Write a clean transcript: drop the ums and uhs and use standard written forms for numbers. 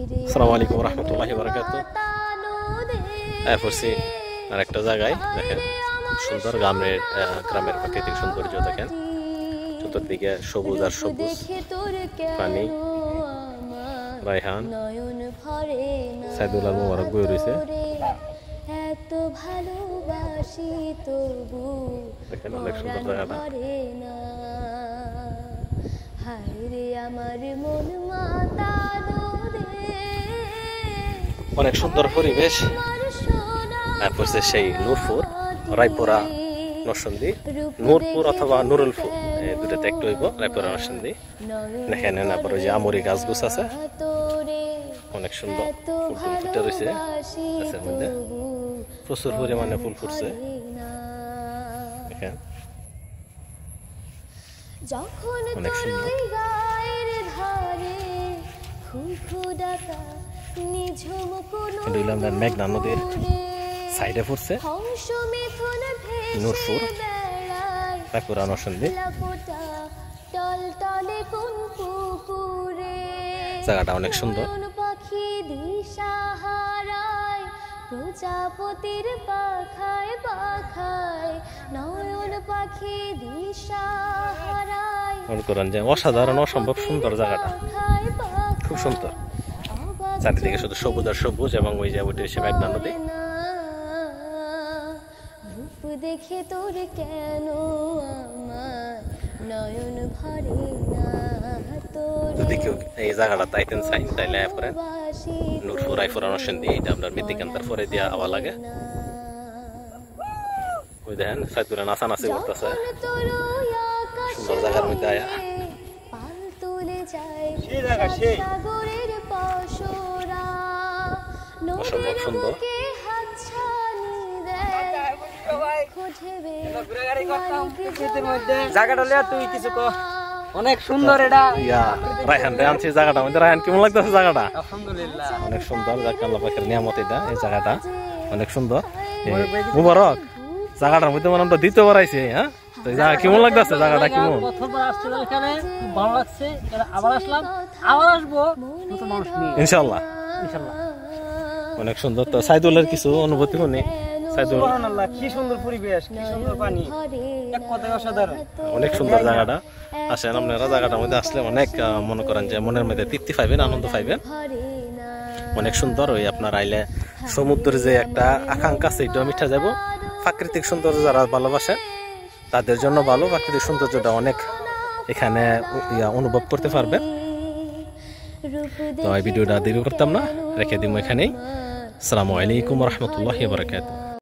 আসসালামু আলাইকুম রহমতুল্লাহি বারাকাতুহু। পড়ছি আর একটা জায়গায় দেখেন সুন্দর গ্রামের প্রাকৃতিক সৌন্দর্য দেখেন, চতুর্দিকে সবুজ আর সবুজ, পানি, রায়হান, সাইদুল আল মোবারক বই রয়েছে। দেখেন অনেক সুন্দর জায়গাটা। অনেক সুন্দর পরিবেশ। তারপর সেই নূরপুর, রায়পুরা, নরসিংদী, নূরপুর অথবা নুরুলপুর এই দুটাতে একটু হইব। রায়পুরা, নরসিংদী দেখেন। তারপর ওই যে আমরি গাছ গুছ আছে, অনেক সুন্দর ফুল ফুটে রয়েছে গাছের মধ্যে, প্রচুর পরিমাণে ফুল ফুটছে দেখেন, অনেক সুন্দর। মেঘনা নদীর সাইডে পড়ছে নূরপুর, রায়পুরা, নরসিংদী। জায়গাটা অনেক সুন্দর। প্রজাপতির পাখায় পাখায় নয়ন পাখি দিশাহারায়, মনে করেন যে অসাধারণ অসম্ভব সুন্দর জায়গাটা, খুব সুন্দর। চারিদিকে শুধু সবুজ আর সবুজ, এবং ওই যে ওইটা এসে মেঘনা নদী। রূপ দেখে তোর কেন আমার নয়ন ভরে না, যদি কেউ এই জায়গাটা তাইতেন চাই তাইলে পরে নূরপুর, রায়পুরা, নরসিংদী এটা আপনার মেদিকান্তার পরে দিয়া আওয়া লাগে। ওই দেখেন সাইদুল নাচানাচি করতেছে সুন্দর জায়গার মধ্যে আয়া। অসম্ভব সুন্দর জায়গাটা। তুই কিছু অনেক সুন্দর এটা রায়হান আনছি জায়গাটা মধ্যে। রায়হান কেমন লাগতেছে জায়গাটা? আলহামদুলিল্লাহ অনেক সুন্দর। আল্লাহ পাকের নিয়ামত এটা, এই জায়গাটা অনেক সুন্দর। মুবারক জায়গাটার মধ্যে মানে আমরা দ্বিতীয়বার আইছি। হ্যাঁ, তো এই জায়গা কেমন লাগতেছে? জায়গাটা কেমন? প্রথমবার আসছিলাম এখানে, খুব ভালো লাগছে। আবার আসলাম, আবার আসবো ইনশাআল্লাহ। অনেক সুন্দর। তো সাইদুলের কিছু অনুভূতি শুনি। সাইদুল, সুবহানাল্লাহ, কি সুন্দর পরিবেশ, কি সুন্দর পানি, এক কথায় অসাধারণ। অনেক সুন্দর জায়গাটা। আসেন আপনারা, জায়গাটার মধ্যে আসলে অনেক মনে করেন যে মনের মধ্যে তৃপ্তি পাইবেন, আনন্দ পাইবেন। অনেক সুন্দর। ওই আপনার আইলে সমুদ্রের যে একটা আকাঙ্ক্ষা সেইটা মিঠা যাব। প্রাকৃতিক সৌন্দর্য যারা ভালোবাসে তাদের জন্য ভালো, প্রাকৃতিক সৌন্দর্যটা অনেক এখানে অনুভব করতে পারবে। তো এই ভিডিওটা দীর্ঘ করতাম না, রেখে দিব এখানেই। আসসালামু আলাইকুম রহমতুল্লাহি ওয়া বারাকাতুহু।